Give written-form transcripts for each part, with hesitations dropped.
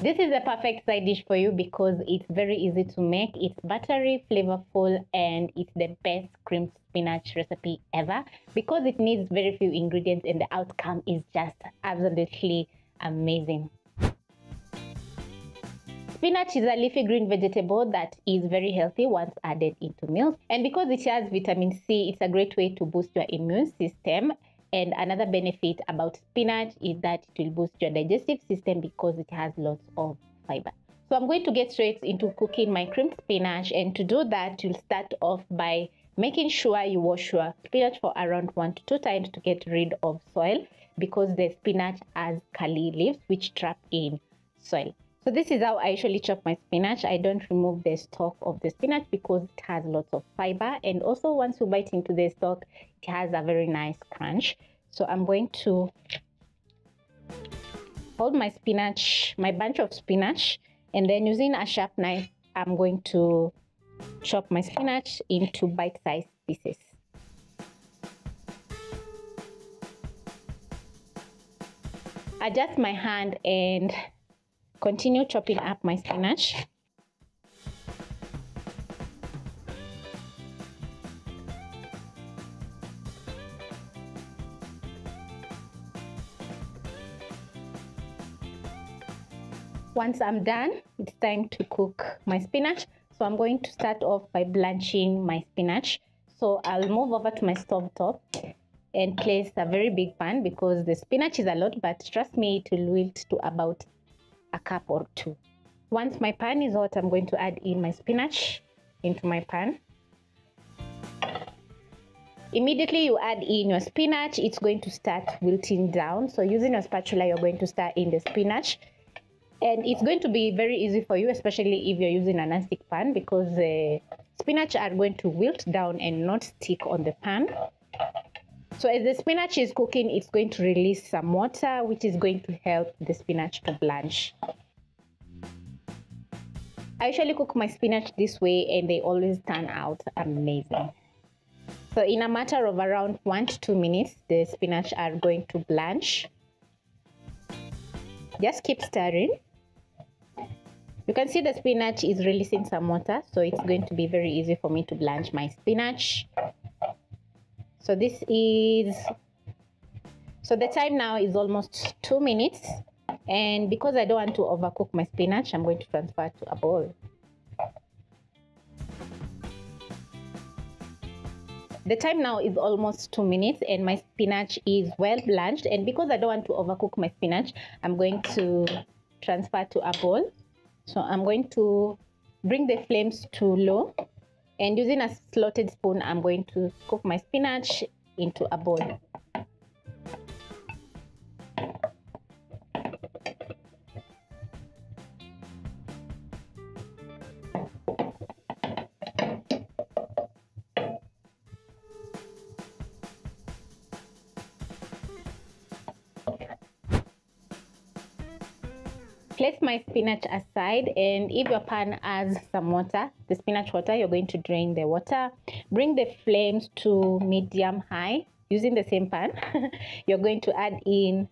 This is a perfect side dish for you because it's very easy to make. It's buttery, flavorful, and it's the best creamed spinach recipe ever because it needs very few ingredients and the outcome is just absolutely amazing. Spinach is a leafy green vegetable that is very healthy once added into meals, and because it has vitamin C, it's a great way to boost your immune system. And another benefit about spinach is that it will boost your digestive system because it has lots of fiber. So I'm going to get straight into cooking my creamed spinach, and to do that, you'll start off by making sure you wash your spinach for around 1 to 2 times to get rid of soil because the spinach has curly leaves which trap in soil. So this is how I usually chop my spinach. I don't remove the stalk of the spinach because it has lots of fiber, and also once you bite into the stalk, it has a very nice crunch. So I'm going to hold my spinach, my bunch of spinach, and then using a sharp knife, I'm going to chop my spinach into bite-sized pieces. Adjust my hand and continue chopping up my spinach. Once I'm done, it's time to cook my spinach. So I'm going to start off by blanching my spinach. So I'll move over to my stove top and place a very big pan because the spinach is a lot, but trust me, it will wilt to about a cup or 2. Once my pan is hot, I'm going to add in my spinach into my pan. Immediately you add in your spinach, it's going to start wilting down. So using your spatula, you're going to stir in the spinach. And it's going to be very easy for you, especially if you're using a non-stick pan, because the spinach are going to wilt down and not stick on the pan. So as the spinach is cooking, it's going to release some water, which is going to help the spinach to blanch. I usually cook my spinach this way and they always turn out amazing. So in a matter of around 1 to 2 minutes, the spinach are going to blanch. Just keep stirring. You can see the spinach is releasing some water, so it's going to be very easy for me to blanch my spinach. So the time now is almost 2 minutes, and because I don't want to overcook my spinach, I'm going to transfer to a bowl. The time now is almost 2 minutes and my spinach is well blanched, and because I don't want to overcook my spinach, I'm going to transfer to a bowl. So I'm going to bring the flames to low, and using a slotted spoon, I'm going to scoop my spinach into a bowl. Place my spinach aside, and if your pan has some water, the spinach water, you're going to drain the water. Bring the flames to medium high using the same pan. You're going to add in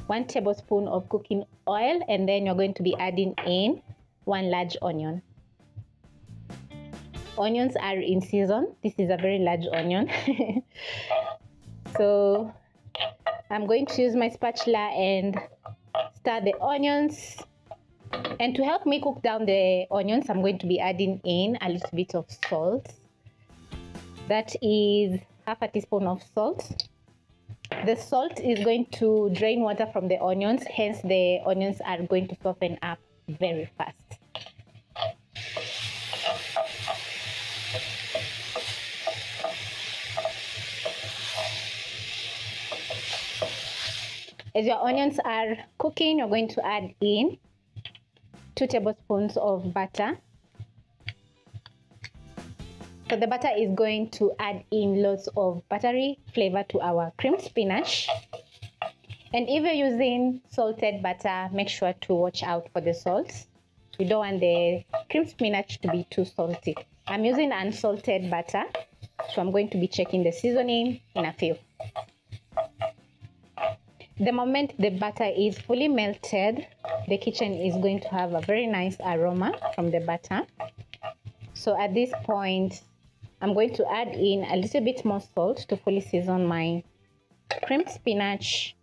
1 tablespoon of cooking oil, and then you're going to be adding in 1 large onion. Onions are in season. This is a very large onion. So I'm going to use my spatula and stir the onions, and to help me cook down the onions, I'm going to be adding in a little bit of salt. That is half a teaspoon of salt. The salt is going to drain water from the onions, hence the onions are going to soften up very fast. As your onions are cooking, you're going to add in 2 tablespoons of butter. So the butter is going to add in lots of buttery flavor to our creamed spinach. And if you're using salted butter, make sure to watch out for the salt. You don't want the creamed spinach to be too salty. I'm using unsalted butter, so I'm going to be checking the seasoning in a few. The moment the butter is fully melted, the kitchen is going to have a very nice aroma from the butter. So at this point, I'm going to add in a little bit more salt to fully season my creamed spinach.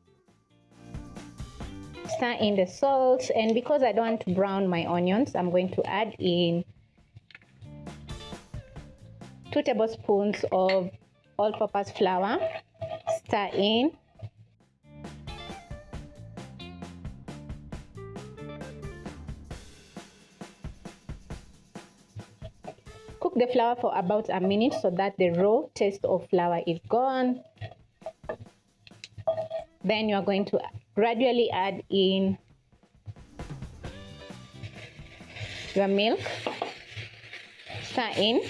Stir in the salt, and because I don't want to brown my onions, I'm going to add in 2 tablespoons of all-purpose flour. Stir in. Cook the flour for about a minute so that the raw taste of flour is gone. Then you are going to gradually add in your milk. Stir in.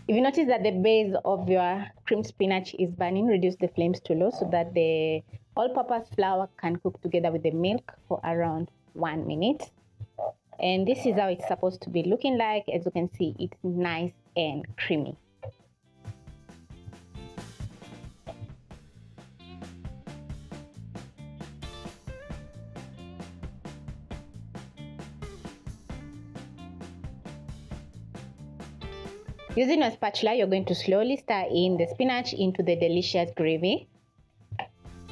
If you notice that the base of your creamed spinach is burning, reduce the flames to low so that the all-purpose flour can cook together with the milk for around 1 minute. And this is how it's supposed to be looking like. As you can see, it's nice and creamy. Using a spatula, you're going to slowly stir in the spinach into the delicious gravy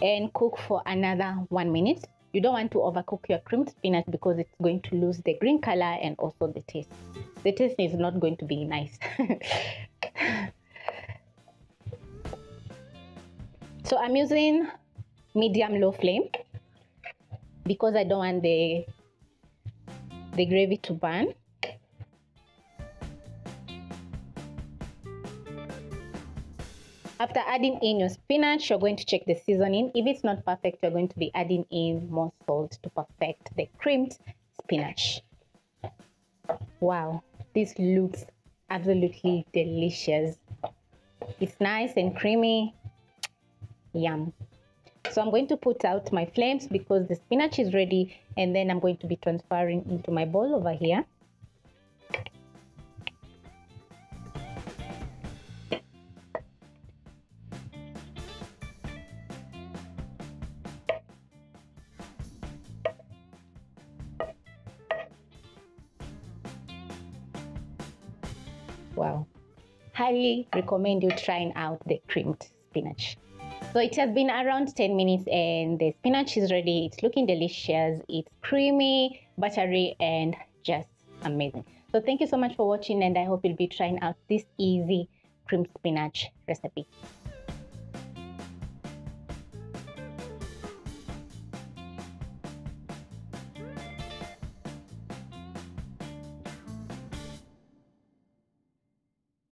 and cook for another 1 minute. You don't want to overcook your creamed spinach because it's going to lose the green color and also the taste. The taste is not going to be nice. So I'm using medium-low flame because I don't want the gravy to burn. After adding in your spinach, you're going to check the seasoning. If it's not perfect, you're going to be adding in more salt to perfect the creamed spinach. Wow, this looks absolutely delicious. It's nice and creamy. Yum. So I'm going to put out my flames because the spinach is ready, and then I'm going to be transferring into my bowl over here. Wow, highly recommend you trying out the creamed spinach. So it has been around 10 minutes and the spinach is ready. It's looking delicious. It's creamy, buttery, and just amazing. So thank you so much for watching, and I hope you'll be trying out this easy creamed spinach recipe.